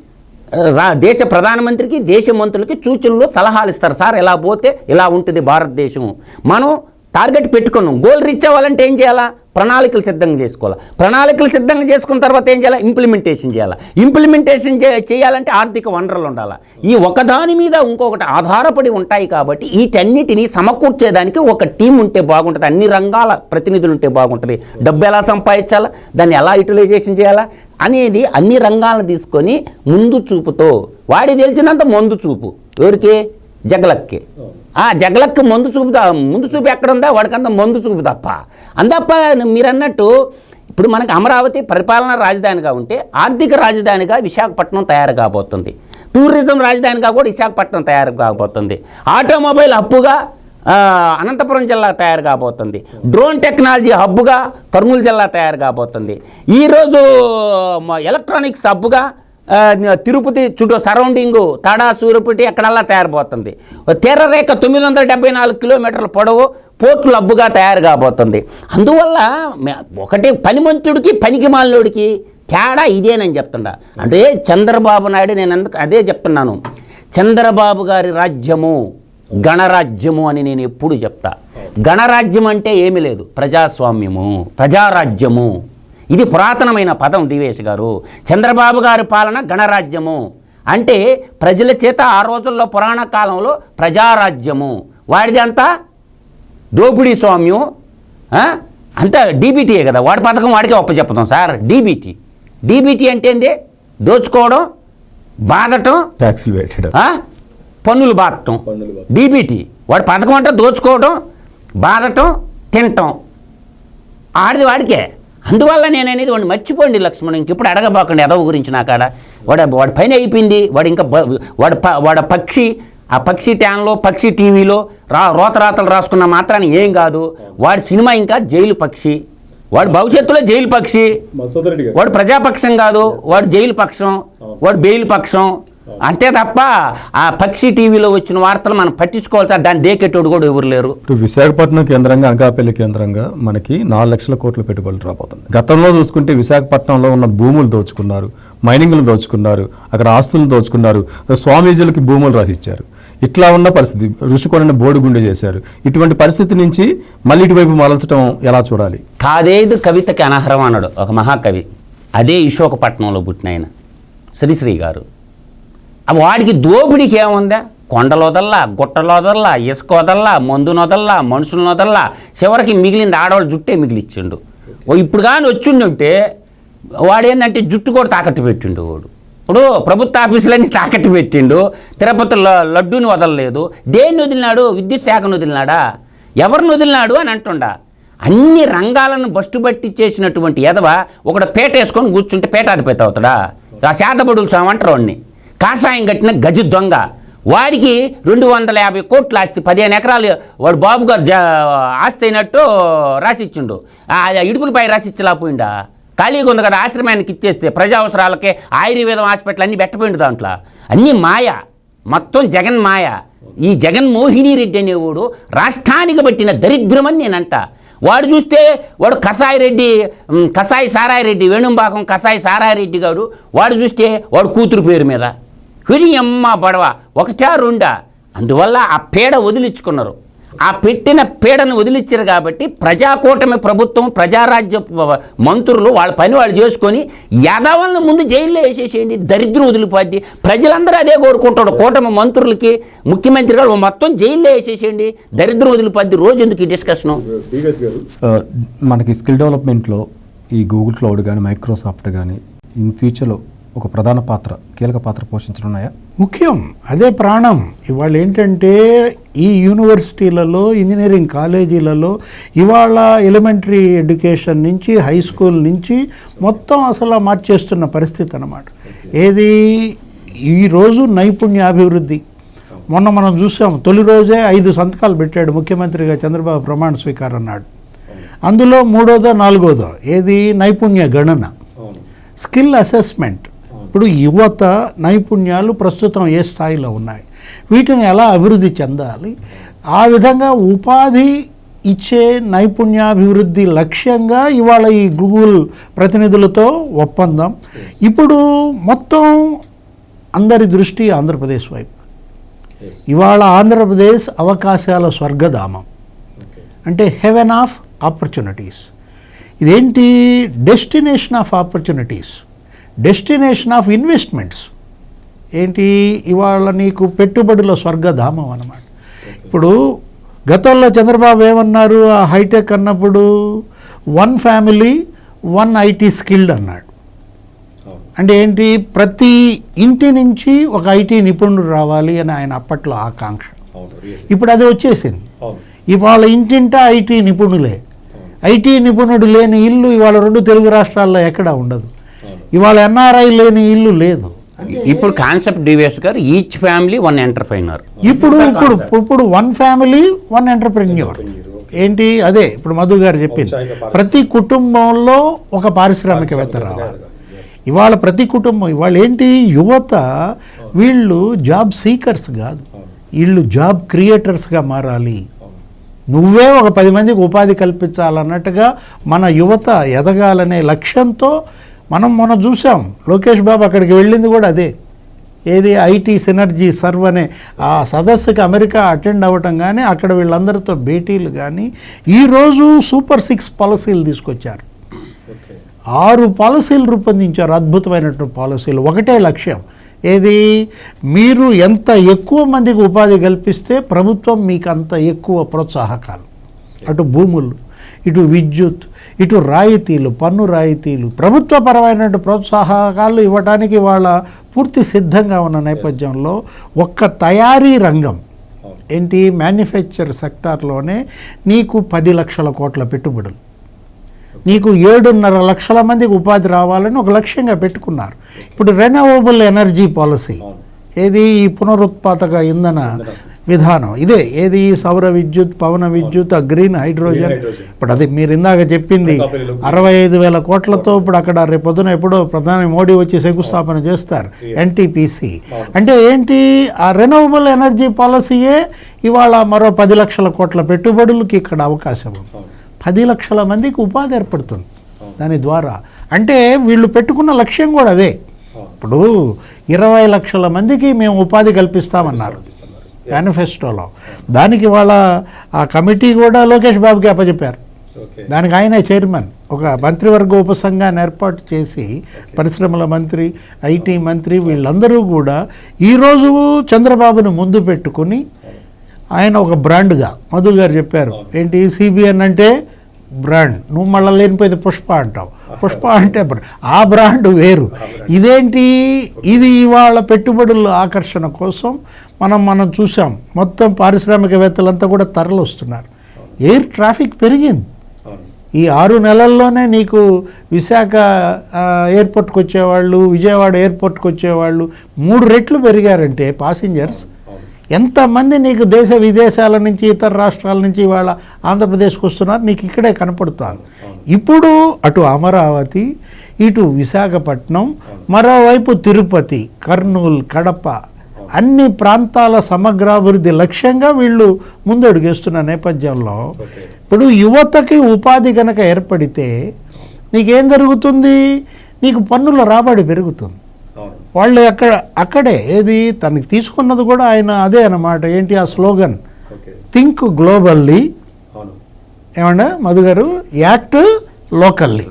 దేశ ప్రధానమంత్రికి, దేశ మంత్రులకి సూచనలు, సలహాలు ఇస్తారు. సార్ ఇలా పోతే ఇలా ఉంటుంది భారతదేశం. మనం టార్గెట్ పెట్టుకున్నాం, గోల్ రీచ్ అవ్వాలంటే ఏం చేయాలా? ప్రణాళికలు సిద్ధంగా చేసుకోవాలి. ప్రణాళికలు సిద్ధంగా చేసుకున్న తర్వాత ఏం చేయాలి? ఇంప్లిమెంటేషన్ చేయాలంటే ఆర్థిక వనరులు ఉండాలి. ఈ ఒకదాని మీద ఇంకొకటి ఆధారపడి ఉంటాయి. కాబట్టి వీటన్నిటినీ సమకూర్చేదానికి ఒక టీం ఉంటే బాగుంటుంది, అన్ని రంగాల ప్రతినిధులు ఉంటే బాగుంటుంది. డబ్బు ఎలా సంపాదించాలా, దాన్ని ఎలా యూటిలైజేషన్ చేయాలా అనేది అన్ని రంగాలను తీసుకొని ముందు చూపుతో, వాడి తెలిసినంత ముందు చూపు ఎవరికి? జగలక్కి. ఆ జగలక్కి ముందు చూపు ఎక్కడ ఉందా వాడికంత ముందు చూపు తప్ప. అందప్ప మీరు అన్నట్టు ఇప్పుడు మనకు అమరావతి పరిపాలనా రాజధానిగా ఉంటే ఆర్థిక రాజధానిగా విశాఖపట్నం తయారు కాబోతుంది, టూరిజం రాజధానిగా కూడా విశాఖపట్నం తయారు కాబోతుంది, ఆటోమొబైల్ హబ్బుగా అనంతపురం జిల్లా తయారు కాబోతుంది, డ్రోన్ టెక్నాలజీ హబ్బుగా కర్నూలు జిల్లా తయారు కాబోతుంది, ఈరోజు ఎలక్ట్రానిక్స్ హబ్బుగా తిరుపతి చుట్టూ సరౌండింగు తడా సూర్యపేట ఎక్కడల్లా తయారుపోతుంది, తీరరేఖ 974 కిలోమీటర్ల పొడవు పోర్టులు హబ్బుగా తయారు కాబోతుంది. అందువల్ల ఒకటి పనిమంతుడికి పనికి మాలినోడికి తేడా ఇదేనని చెప్తున్నా. అంటే చంద్రబాబు నాయుడు, నేను అదే చెప్తున్నాను, చంద్రబాబు గారి రాజ్యము గణరాజ్యము అని నేను ఎప్పుడు చెప్తా. గణరాజ్యం అంటే ఏమీ లేదు, ప్రజాస్వామ్యము, ప్రజారాజ్యము. ఇది పురాతనమైన పదం డివేష్ గారు. చంద్రబాబు గారి పాలన గణరాజ్యము అంటే ప్రజల చేత ఆ రోజుల్లో పురాణ కాలంలో ప్రజారాజ్యము, వాడిది అంతా దోపిడీ స్వామ్యం, అంతా డీబీటీయే కదా. వాడి పథకం వాడికే ఒప్పచెప్పుతాం సార్. డీబీటీ అంటే ఏంది? దోచుకోవడం, బాధటం, ట్యాక్స్లు పెట్టడం, పన్నులు బాధటం. డీబీటీ వాడి పథకం అంటే దోచుకోవడం, బాధటం, తినటం, ఆడిది వాడికే. అందువల్ల నేను అనేది వాడిని మర్చిపోండి లక్ష్మణ్, ఇంకెప్పుడు అడగబాకండి ఎదవ గురించి నా కాడ. వాడి పైన అయిపోయింది. వాడు ఇంకా వాడు పక్షి, ఆ పక్షి ట్యాన్లో పక్షి టీవీలో రోతరాతలు రాసుకున్న మాత్రాన్ని ఏం కాదు. వాడి సినిమా ఇంకా జైలు పక్షి, వాడు భవిష్యత్తులో జైలు పక్షి. వాడు ప్రజాపక్షం కాదు, వాడు జైలు పక్షం, వాడు బెయిల్ పక్షం. అంతే తప్ప ఆ పక్షి టీవీలో వచ్చిన వార్తలు మనం పట్టించుకోవాల్సి దాన్ని దేకెట్టోడు కూడా ఎవరు లేరు. విశాఖపట్నం కేంద్రంగా, అనకాపల్లి కేంద్రంగా మనకి 4 లక్షల కోట్ల పెట్టుబడులు రాబోతుంది. గతంలో చూసుకుంటే విశాఖపట్నంలో ఉన్న భూములు దోచుకున్నారు, మైనింగ్లు దోచుకున్నారు, అక్కడ ఆస్తులు దోచుకున్నారు, స్వామీజీలకి భూములు రాసిచ్చారు. ఇట్లా ఉన్న పరిస్థితి, ఋషికొండని బోడిగుండె చేశారు. ఇటువంటి పరిస్థితి నుంచి మళ్ళీ ఇటువైపు మరల్చడం ఎలా చూడాలి? కాదేదు కవితకి అనర్హం అన్నాడు ఒక మహాకవి. అదే విశాఖపట్నంలో పుట్టిన ఆయన శ్రీశ్రీ గారు. వాడికి దోపిడికి ఏముందా? కొండలు వదల్లా, గుట్టలు వదల్లా, ఇసుక వదల్లా, మందును వదల్లా, మనుషులను వదల్లా, చివరికి మిగిలింది ఆడవాళ్ళు జుట్టే మిగిలిచ్చిండు. ఇప్పుడు కానీ వచ్చిండుంటే వాడు ఏంటంటే జుట్టు కూడా తాకట్టు పెట్టిండు. వాడు ఇప్పుడు ప్రభుత్వ ఆఫీసులన్నీ తాకట్టు పెట్టిండు. తిరుపతి లడ్డూని వదలలేదు. దేన్ని వదిలినాడు? విద్యుత్ శాఖను వదిలినాడా? ఎవరిని వదిలినాడు అని అంటుండా. అన్ని రంగాలను బస్టు బట్టి చేసినటువంటి ఎదవ ఒకడు పేట వేసుకొని కూర్చుంటే పేటాధిపతి అవుతాడా? ఆ శాతబడులు సామంటారు వాడిని. కాషాయం కట్టిన గజ దొంగ. వాడికి 250 కోట్ల ఆస్తి, 15 ఎకరాలు వాడు బాబు గారు ఆస్తి అయినట్టు రాసిచ్చిండు. ఇడుపులపై రాసిచ్చలేకపోయిండా? ఖాళీగా ఉంది కదా, ఆశ్రమానికి ఇచ్చేస్తే ప్రజా అవసరాలకే ఆయుర్వేదం హాస్పిటల్ అన్నీ పెట్టపోయిండు. దాంట్లో అన్నీ మాయ, మొత్తం జగన్ మాయ. ఈ జగన్మోహిని రెడ్డి అనేవాడు రాష్ట్రానికి పట్టిన దరిద్రమని నేనంట. వాడు చూస్తే వాడు కసాయి సారాయి రెడ్డి, వేణుంబాకం కసాయి సారాయి రెడ్డి గారు. వాడు చూస్తే వాడు కూతురు పేరు మీద విని అమ్మ బడవ, ఒకటా రెండా. అందువల్ల ఆ పీడ వదిలించుకున్నారు. ఆ పెట్టిన పీడను వదిలిచ్చారు కాబట్టి ప్రజాకూటమి ప్రభుత్వం, ప్రజారాజ్య మంత్రులు వాళ్ళ పని వాళ్ళు చేసుకొని యాదవులను ముందు జైల్లో వేసేసేయండి, దరిద్రం వదిలిపోద్ది. ప్రజలందరూ అదే కోరుకుంటాడు. కూటమి మంత్రులకి, ముఖ్యమంత్రి గారు మొత్తం జైల్లో వేసేసేయండి, దరిద్రం వదిలిపోద్ది. రోజు ఎందుకు ఈ డిస్కషను? మనకి స్కిల్ డెవలప్మెంట్లో ఈ గూగుల్ క్లౌడ్ కానీ, మైక్రోసాఫ్ట్ కానీ ఇన్ ఫ్యూచర్లో ఒక ప్రధాన పాత్ర, కీలక పాత్ర పోషించనున్నాయా? ముఖ్యం, అదే ప్రాణం. ఇవాళ ఏంటంటే ఈ యూనివర్సిటీలలో, ఇంజనీరింగ్ కాలేజీలలో ఇవాళ ఎలిమెంటరీ ఎడ్యుకేషన్ నుంచి, హై స్కూల్ నుంచి మొత్తం అసలు మార్చేస్తున్న పరిస్థితి అన్నమాట. ఏది ఈరోజు నైపుణ్యాభివృద్ధి. మొన్న మనం చూసాం, తొలి రోజే 5 సంతకాలు పెట్టాడు ముఖ్యమంత్రిగా చంద్రబాబు ప్రమాణ స్వీకారం అన్నాడు. అందులో 3వ 4వ ఏది నైపుణ్య గణన, స్కిల్ అసెస్మెంట్. ఇప్పుడు యువత నైపుణ్యాలు ప్రస్తుతం ఏ స్థాయిలో ఉన్నాయి, వీటిని ఎలా అభివృద్ధి చెందాలి, ఆ విధంగా ఉపాధి ఇచ్చే నైపుణ్యాభివృద్ధి లక్ష్యంగా ఇవాళ ఈ గూగుల్ ప్రతినిధులతో ఒప్పందం. ఇప్పుడు మొత్తం అందరి దృష్టి ఆంధ్రప్రదేశ్ వైపు. ఇవాళ ఆంధ్రప్రదేశ్ అవకాశాల స్వర్గధామం, అంటే హెవెన్ ఆఫ్ ఆపర్చునిటీస్. ఇదేంటి? Destination of opportunities, destination of investments. ఏంటి? ఇవాళ నీకు పెట్టుబడుల స్వర్గధామం అన్నమాట. ఇప్పుడు గతంలో చంద్రబాబు ఏమన్నారు, ఆ హైటెక్ అన్నప్పుడు 1 ఫ్యామిలీ 1 IT స్కిల్డ్ అన్నాడు. అంటే ఏంటి? ప్రతి ఇంటి నుంచి ఒక IT నిపుణుడు రావాలి అని ఆయన అప్పట్లో ఆకాంక్ష. ఇప్పుడు అది వచ్చేసింది. ఇవాళ ఇంటింటా IT నిపుణులే. IT నిపుణుడు లేని ఇల్లు ఇవాళ 2 తెలుగు రాష్ట్రాల్లో ఎక్కడా ఉండదు. ఇవాళ NRI లేని ఇల్లు లేదు. ఇప్పుడు కాన్సెప్ట్ డివేస్ గారు, ఈచ్ ఫ్యామిలీ 1 ఎంటర్ప్రైనర్. ఇప్పుడు 1 ఫ్యామిలీ 1 ఎంటర్ప్రెన్యూర్. ఏంటి? అదే ఇప్పుడు మధు గారు చెప్పింది, ప్రతి కుటుంబంలో ఒక పారిశ్రామికవేత్త రావాలి. ఇవాళ ప్రతి కుటుంబం, ఇవాళ ఏంటి? యువత వీళ్ళు జాబ్ సీకర్స్ కాదు, వీళ్ళు జాబ్ క్రియేటర్స్గా మారాలి. నువ్వే ఒక 10 మందికి ఉపాధి కల్పించాలన్నట్టుగా మన యువత ఎదగాలనే లక్ష్యంతో మనం చూసాం. లోకేష్ బాబు అక్కడికి వెళ్ళింది కూడా అదే. ఏది? IT సినర్జీ సర్వ్ అనే ఆ సదస్సుకి అమెరికా అటెండ్ అవ్వటం కానీ, అక్కడ వీళ్ళందరితో భేటీలు కానీ, ఈరోజు Super 6 పాలసీలు తీసుకొచ్చారు. 6 పాలసీలు రూపొందించారు, అద్భుతమైనటువంటి పాలసీలు. ఒకటే లక్ష్యం, ఏది? మీరు ఎంత ఎక్కువ మందికి ఉపాధి కల్పిస్తే ప్రభుత్వం మీకు అంత ఎక్కువ ప్రోత్సాహకాలు, అటు భూములు, ఇటు విద్యుత్, ఇటు రాయితీలు, పన్ను రాయితీలు, ప్రభుత్వపరమైనటువంటి ప్రోత్సాహకాలు ఇవ్వడానికి వాళ్ళ పూర్తి సిద్ధంగా ఉన్న నేపథ్యంలో ఒక్క తయారీ రంగం ఏంటి, మ్యానుఫ్యాక్చర్ సెక్టార్లోనే నీకు 10 లక్షల కోట్ల పెట్టుబడులు, నీకు 7.5 లక్షల మందికి ఉపాధి రావాలని ఒక లక్ష్యంగా పెట్టుకున్నారు. ఇప్పుడు రెన్యూవబుల్ ఎనర్జీ పాలసీ, ఏది? ఈ పునరుత్పాదక ఇంధన విధానం ఇదే, ఏది? సౌర విద్యుత్, పవన విద్యుత్, గ్రీన్ హైడ్రోజన్. ఇప్పుడు అది మీరు ఇందాక చెప్పింది 65,000 కోట్లతో ఇప్పుడు అక్కడ రేపొద్దున ఎప్పుడో ప్రధాని మోడీ వచ్చి శంకుస్థాపన చేస్తారు, ఎన్టీపీసీ. అంటే ఏంటి? ఆ రెన్యూవబుల్ ఎనర్జీ పాలసీయే ఇవాళ మరో 10 లక్షల కోట్ల పెట్టుబడులకి ఇక్కడ అవకాశం ఉంది. 10 లక్షల మందికి ఉపాధి ఏర్పడుతుంది దాని ద్వారా. అంటే వీళ్ళు పెట్టుకున్న లక్ష్యం కూడా అదే. ఇప్పుడు 20 లక్షల మందికి మేము ఉపాధి కల్పిస్తామన్నారు మేనిఫెస్టోలో. దానికి వాళ్ళ ఆ కమిటీ కూడా లోకేష్ బాబుకి అప్పచెప్పారు. దానికి ఆయనే చైర్మన్. ఒక మంత్రివర్గ ఉపసంఘాన్ని ఏర్పాటు చేసి పరిశ్రమల మంత్రి, ఐటీ మంత్రి వీళ్ళందరూ కూడా ఈరోజు చంద్రబాబుని ముందు పెట్టుకుని ఆయన ఒక బ్రాండ్గా, మధు గారు చెప్పారు ఏంటి, సిబిఎన్ అంటే బ్రాండ్, నువ్వు మళ్ళీ లేనిపోయింది పుష్ప అంటావు, పుష్ప అంటే ఆ బ్రాండ్ వేరు. ఇదేంటి? ఇది ఇవాళ పెట్టుబడుల ఆకర్షణ కోసం మనం చూసాం. మొత్తం పారిశ్రామికవేత్తలంతా కూడా తరలి వస్తున్నారు. ఎయిర్ ట్రాఫిక్ పెరిగింది. ఈ 6 నెలల్లోనే నీకు విశాఖ ఎయిర్పోర్ట్కి వచ్చేవాళ్ళు, విజయవాడ ఎయిర్పోర్ట్కి వచ్చేవాళ్ళు 3 రెట్లు పెరిగారంటే పాసింజర్స్. ఎంతమంది నీకు దేశ విదేశాల నుంచి, ఇతర రాష్ట్రాల నుంచి వాళ్ళ ఆంధ్రప్రదేశ్కి వస్తున్నారు, నీకు ఇక్కడే కనపడుతుంది. ఇప్పుడు అటు అమరావతి, ఇటు విశాఖపట్నం, మరోవైపు తిరుపతి, కర్నూలు, కడప, అన్ని ప్రాంతాల సమగ్రాభివృద్ధి లక్ష్యంగా వీళ్ళు ముందడుగేస్తున్న నేపథ్యంలో ఇప్పుడు యువతకి ఉపాధి కనుక ఏర్పడితే నీకేం జరుగుతుంది? నీకు పన్నుల రాబడి పెరుగుతుంది. వాళ్ళు అక్కడే ఏది తనకి తీసుకున్నది కూడా ఆయన అదే అన్నమాట. ఏంటి ఆ స్లోగన్? థింక్ గ్లోబల్లీ, ఏమన్నా మధు గారు, act locally.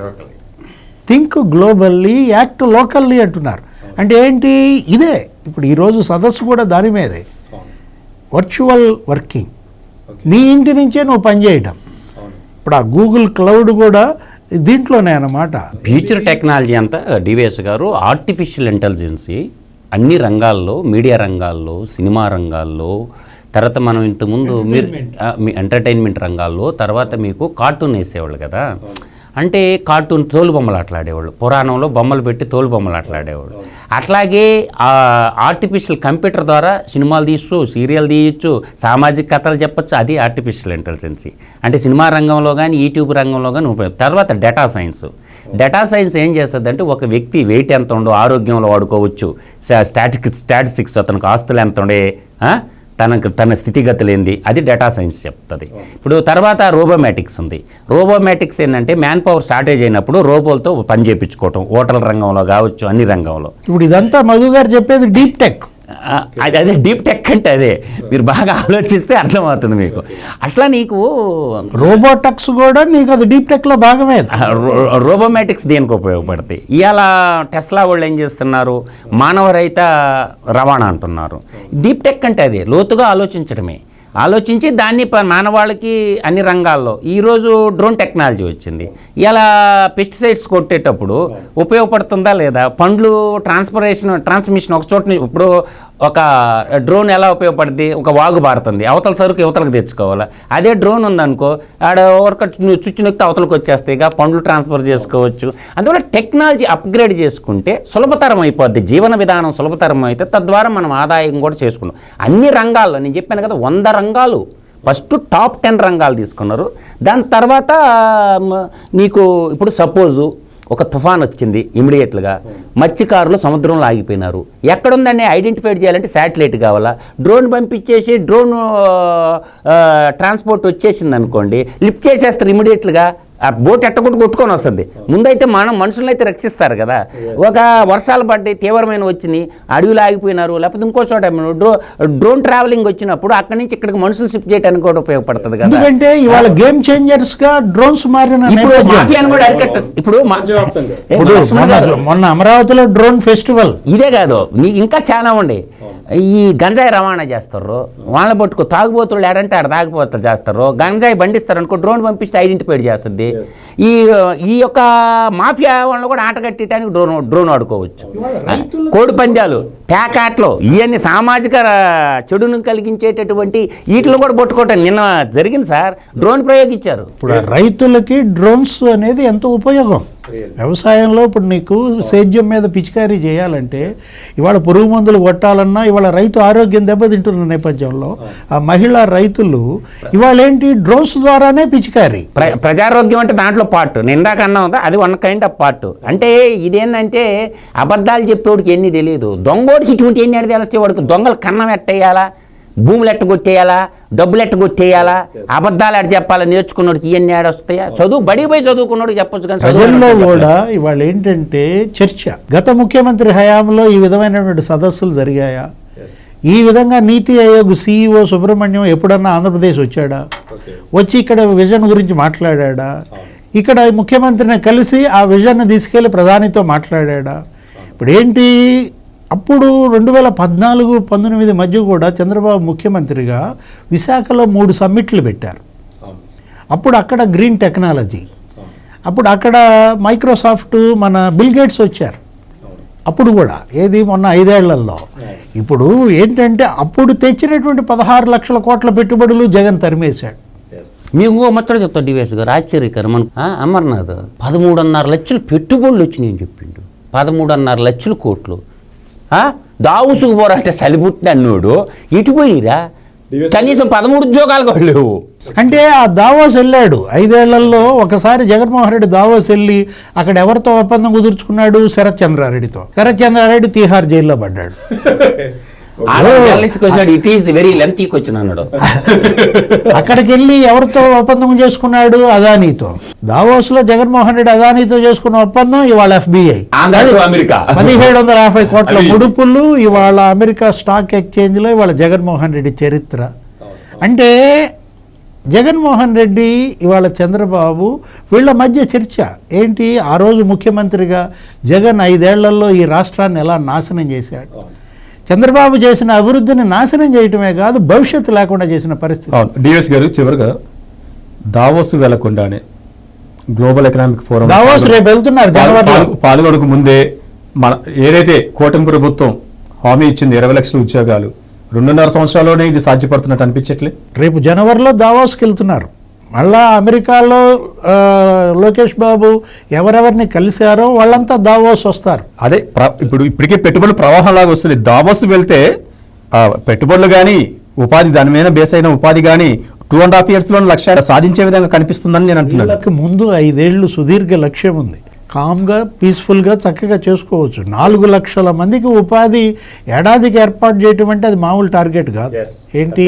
Think globally, act locally అంటున్నారు. అంటే ఏంటి? ఇదే ఇప్పుడు ఈరోజు సదస్సు కూడా దాని మీదే. వర్చువల్ వర్కింగ్, నీ ఇంటి నుంచే నువ్వు పనిచేయటం. ఇప్పుడు ఆ గూగుల్ క్లౌడ్ కూడా దీంట్లోనే అన్నమాట. ఫ్యూచర్ టెక్నాలజీ అంతా డివిఎస్ గారు ఆర్టిఫిషియల్ ఇంటెలిజెన్సీ అన్ని రంగాల్లో, మీడియా రంగాల్లో, సినిమా రంగాల్లో, తర్వాత మనం ఇంతకుముందు మీరు మీ ఎంటర్టైన్మెంట్ రంగాల్లో, తర్వాత మీకు కార్టూన్ వేసేవాళ్ళు కదా. అంటే కార్టూన్ తోలుబొమ్మలు ఆటలాడేవాళ్ళు, పురాణంలో బొమ్మలు పెట్టి తోలుబొమ్మలు ఆటలాడేవాళ్ళు. అట్లాగే ఆర్టిఫిషియల్ కంప్యూటర్ ద్వారా సినిమాలు తీయచ్చు, సీరియల్ తీయచ్చు, సామాజిక కథలు చెప్పచ్చు. అది ఆర్టిఫిషియల్ ఇంటెలిజెన్సీ. అంటే సినిమా రంగంలో కానీ, యూట్యూబ్ రంగంలో కానీ ఉపయోగం. తర్వాత డేటా సైన్స్. డేటా సైన్స్ ఏం చేస్తుందంటే ఒక వ్యక్తి వెయిట్ ఎంత ఉండో ఆరోగ్యంలో వాడుకోవచ్చు, స్టాటిస్టిక్స్ అతనికి ఆస్తులు ఎంత ఉండే, తన స్థితిగతులు ఏంది, అది డేటా సైన్స్ చెప్తుంది. ఇప్పుడు తర్వాత రోబోమేటిక్స్ ఉంది. రోబోమేటిక్స్ ఏంటంటే మ్యాన్ పవర్ షార్టేజ్ అయినప్పుడు రోబోలతో పని చేయించుకోవటం, హోటల్ రంగంలో కావచ్చు, అన్ని రంగంలో. ఇప్పుడు ఇదంతా మధు గారు చెప్పేది డీప్ టెక్. అదే డీప్ టెక్ అంటే అదే. మీరు బాగా ఆలోచిస్తే అర్థమవుతుంది మీకు. అట్లా నీకు రోబోటిక్స్ కూడా నీకు అది డీప్ టెక్లో భాగమే. రోబోమేటిక్స్ దేనికి ఉపయోగపడతాయి? ఇవాళ టెస్లా వాళ్ళు ఏం చేస్తున్నారు? మానవరహిత రవాణా అంటున్నారు. డీప్ టెక్ అంటే అదే, లోతుగా ఆలోచించడమే. ఆలోచించి దాన్ని మానవాళికి అన్ని రంగాల్లో. ఈరోజు డ్రోన్ టెక్నాలజీ వచ్చింది. ఇలా పెస్టిసైడ్స్ కొట్టేటప్పుడు ఉపయోగపడుతుందా లేదా? పండ్లు ట్రాన్స్మిషన్ ఒక చోట నుంచి, ఇప్పుడు ఒక డ్రోన్ ఎలా ఉపయోగపడుతుంది? ఒక వాగు బారుతుంది, అవతల సరుకు యువతలకు తెచ్చుకోవాలి. అదే డ్రోన్ ఉందనుకో, ఆడ ఒక చుచ్చు నొక్కితే అవతలకు వచ్చేస్తాయి, ఇక పండ్లు ట్రాన్స్ఫర్ చేసుకోవచ్చు. అందువల్ల టెక్నాలజీ అప్గ్రేడ్ చేసుకుంటే సులభతరం అయిపోద్ది, జీవన విధానం సులభతరం అయితే తద్వారా మనం ఆదాయం కూడా చేసుకున్నాం. అన్ని రంగాల్లో నేను చెప్పాను కదా, 100 రంగాలు ఫస్ట్ టాప్ 10 రంగాలు తీసుకున్నారు. దాని తర్వాత నీకు ఇప్పుడు సపోజు ఒక తుఫాన్ వచ్చింది, ఇమీడియట్గా మత్స్యకారులు సముద్రంలో ఆగిపోయినారు. ఎక్కడుందని ఐడెంటిఫై చేయాలంటే శాటిలైట్ కావాలా? డ్రోన్ పంపించేసి డ్రోన్ ట్రాన్స్పోర్ట్ వచ్చేసింది అనుకోండి, లిఫ్ట్ చేసేస్తారు ఇమీడియట్గా. ఆ బోట్ కొట్టుకొని వస్తుంది. ముందైతే మనం మనుషులైతే రక్షిస్తారు కదా. ఒక వర్షాలు పడ్డాయి, తీవ్రమైన వచ్చినాయి, అడవిలో ఆగిపోయినారు, లేకపోతే ఇంకో చోట డ్రోన్ ట్రావెలింగ్ వచ్చినప్పుడు అక్కడి నుంచి ఇక్కడికి మనుషులు షిఫ్ట్ చేయడానికి కూడా ఉపయోగపడుతుంది కదా. ఎందుకంటే ఇవాళ గేమ్ చేంజర్స్ గా డ్రోన్స్ మారిన ఇప్పుడు మాఫియాను కూడా అరికట్ట. ఇప్పుడు మొన్న అమరావతిలో డ్రోన్ ఫెస్టివల్. ఇదే కాదు, నీకు ఇంకా చాలా ఉండే. ఈ గంజాయి రవాణా చేస్తారు, వాళ్ళ పట్టుకు తాగుబోతులు ఏడంటే ఆడ తాగిపోతారు చేస్తారు. గంజాయి బండిస్తారు అనుకో, డ్రోన్ పంపిస్తే ఐడెంటిఫై చేస్తుంది. ఈ యొక్క మాఫియా వాళ్ళు కూడా ఆట కట్టడానికి డ్రోన్ ఆడుకోవచ్చు. కోడి పందాలు, ప్యాకాట్లు, ఇవన్నీ సామాజిక చెడును కలిగించేటటువంటి వీటిలో కూడా పట్టుకోవటం నిన్న జరిగింది సార్. డ్రోన్ ప్రయోగించారు. ఇప్పుడు రైతులకి డ్రోన్స్ అనేది ఎంతో ఉపయోగం. వ్యవసాయంలో ఇప్పుడు నీకు సేద్యం మీద పిచికారీ చేయాలంటే, ఇవాళ పురుగు మందులు కొట్టాలన్నా ఇవాళ రైతు ఆరోగ్యం దెబ్బతింటున్న నేపథ్యంలో ఆ మహిళా రైతులు ఇవాళ ఏంటి డ్రోన్స్ ద్వారానే పిచికారీ. ప్రజారోగ్యం అంటే దాంట్లో పార్ట్ నిందాక అన్నా ఉందా, అది వన్ కైండ్ ఆఫ్ పార్ట్. అంటే ఇదేంటంటే అబద్ధాలు చెప్పేవాడికి ఎన్ని తెలియదు, దొంగోడికి ఇటువంటి ఎన్ని అడిగి తెలిస్తే వాడికి దొంగలు కన్నం ఎట్టేయాలా, భూములు ఎట్టగొట్టేయాలా, డబ్బులు ఎట్టగొట్టేయాలా, అబద్ధాలు ఎట్ట చెప్పాలా నేర్చుకున్నోడికి ఇవన్నీ ఆడొస్తాయా? చదువు బడికి పోయి చదువుకున్నోడికి చెప్పొచ్చు కానీ ప్రజల్లో కూడా ఇవాళ ఏంటంటే చర్చ. గత ముఖ్యమంత్రి హయాంలో ఈ విధమైనటువంటి సదస్సులు జరిగాయా? ఈ విధంగా నీతి ఆయోగ్ CEO సుబ్రహ్మణ్యం ఎప్పుడన్నా ఆంధ్రప్రదేశ్ వచ్చాడా? వచ్చి ఇక్కడ విజన్ గురించి మాట్లాడా? ఇక్కడ ముఖ్యమంత్రిని కలిసి ఆ విజన్ తీసుకెళ్లి ప్రధానితో మాట్లాడా? ఇప్పుడు ఏంటి, అప్పుడు 2014-19 మధ్య కూడా చంద్రబాబు ముఖ్యమంత్రిగా విశాఖలో 3 సమ్మిట్లు పెట్టారు. అప్పుడు అక్కడ గ్రీన్ టెక్నాలజీ, అప్పుడు అక్కడ మైక్రోసాఫ్ట్, మన బిల్ గేట్స్ వచ్చారు. అప్పుడు కూడా ఏది మొన్న 5 ఏళ్లలో. ఇప్పుడు ఏంటంటే అప్పుడు తెచ్చినటువంటి 16 లక్షల కోట్ల పెట్టుబడులు జగన్ తరిమేశాడు. మీకు ముచ్చట చెప్తా డివేస్ గారు, ఆశ్చర్యకరం. అమర్నాథ్ 13.5 లక్షలు పెట్టుబడులు వచ్చినాయని చెప్పిండు. 13.5 లక్షల కోట్లు. దావుసుకు పోరాటే సలిపుట్టిన అన్నోడు ఇటు పోయిరా, కనీసం 13 ఉద్యోగాలు కూడా లేవు. అంటే ఆ దావోస్ వెళ్ళాడు 5 ఏళ్లలో. ఒకసారి జగన్మోహన్ రెడ్డి దావోస్ వెళ్ళి అక్కడ ఎవరితో ఒప్పందం కుదుర్చుకున్నాడు? శరత్ చంద్రారెడ్డితో. శరత్ చంద్రారెడ్డి తీహార్ జైల్లో పడ్డాడు. అక్కడికి వెళ్ళి ఎవరితో ఒప్పందం చేసుకున్నాడు? అదానీతో. దావోస్ లో జగన్మోహన్ రెడ్డి అదానీతో చేసుకున్న ఒప్పందం ఇవాళ FBI 1750 కోట్ల ముడుపులు ఇవాళ అమెరికా స్టాక్ ఎక్స్చేంజ్ లో ఇవాళ జగన్మోహన్ రెడ్డి చరిత్ర. అంటే జగన్మోహన్ రెడ్డి ఇవాళ చంద్రబాబు వీళ్ళ మధ్య చర్చ ఏంటి? ఆ రోజు ముఖ్యమంత్రిగా జగన్ 5 ఏళ్లలో ఈ రాష్ట్రాన్ని ఎలా నాశనం చేశాడు. చంద్రబాబు చేసిన అభివృద్ధిని నాశనం చేయటమే కాదు, భవిష్యత్తు లేకుండా చేసిన పరిస్థితి. డిఎస్ గారు, చివరిగా దావోస్ వెళ్లకుండానే గ్లోబల్ ఎకనామిక్ ఫోరం దావోస్ రేపు వెళ్తున్నారు. పాల్గొనకు ముందే మన ఏదైతే కూటమి ప్రభుత్వం హామీ ఇచ్చింది 20 లక్షల ఉద్యోగాలు, 2.5 సంవత్సరాల్లోనే ఇది సాధ్యపడుతున్నట్టు అనిపించట్లే. రేపు జనవరిలో దావోస్కి వెళ్తున్నారు. మళ్ళా అమెరికాలో లోకేష్ బాబు ఎవరెవరిని కలిశారో వాళ్ళంతా దావోస్ వస్తారు. అదే ఇప్పటికే పెట్టుబడులు ప్రవాహం లాగా వస్తుంది. దావోస్ వెళ్తే పెట్టుబడులు కానీ ఉపాధి, దాని మీద బేస్ అయిన ఉపాధి కానీ 2.5 years లో లక్ష్యాలు సాధించే విధంగా కనిపిస్తుందని నేను అంటున్నాను. ముందు 5 ఏళ్ళు సుదీర్ఘ లక్ష్యం ఉంది. కామ్గా, పీస్ఫుల్గా చక్కగా చేసుకోవచ్చు. 4 లక్షల మందికి ఉపాధి ఏడాదికి ఏర్పాటు చేయటం అంటే అది మామూలు టార్గెట్ కాదు. ఏంటి,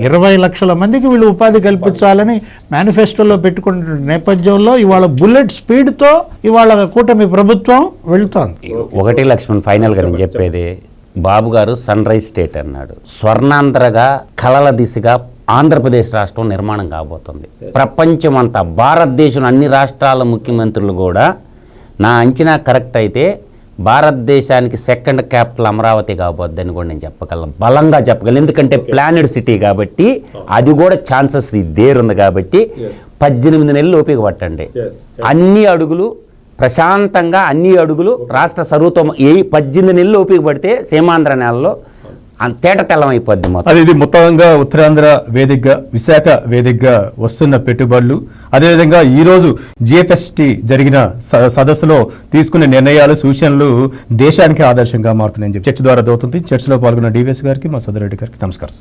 20 లక్షల మందికి వీళ్ళు ఉపాధి కల్పించాలని మేనిఫెస్టోలో పెట్టుకున్న నేపథ్యంలో ఇవాళ బుల్లెట్ స్పీడ్తో ఇవాళ కూటమి ప్రభుత్వం వెళ్తోంది. ఒకటి లక్ష్మణ్, ఫైనల్గా నేను చెప్పేది, బాబు గారు సన్ రైజ్ స్టేట్ అన్నాడు. స్వర్ణాంధ్రగా కలల దిశగా ఆంధ్రప్రదేశ్ రాష్ట్రం నిర్మాణం కాబోతుంది. ప్రపంచమంతా, భారతదేశం అన్ని రాష్ట్రాల ముఖ్యమంత్రులు కూడా, నా అంచనా కరెక్ట్ అయితే భారతదేశానికి 2nd క్యాపిటల్ అమరావతి కాబోద్దని కూడా నేను చెప్పగలను, బలంగా చెప్పగలను. ఎందుకంటే ప్లానెడ్ సిటీ కాబట్టి, అది కూడా ఛాన్సెస్ దేరుంది కాబట్టి 18 నెలలు ఓపిక పట్టండి. అన్ని అడుగులు ప్రశాంతంగా, అన్ని అడుగులు రాష్ట్ర సర్వతో 18 నెలలు ఓపిక పడితే సీమాంధ్ర నెలలో తేట తెల్లం అయిపోద్ది. అది ఇది మొత్తంగా ఉత్తరాంధ్ర వేదికగా, విశాఖ వేదికగా వస్తున్న పెట్టుబడులు, అదేవిధంగా ఈరోజు GFST జరిగిన సదస్సులో తీసుకునే నిర్ణయాలు, సూచనలు దేశానికి ఆదర్శంగా మారుతున్నాయని చెప్పి చర్చ ద్వారా దోతుంది. చర్చలో పాల్గొన్న డివిఎస్ గారికి, మా సోదరెడ్డి గారికి నమస్కారం.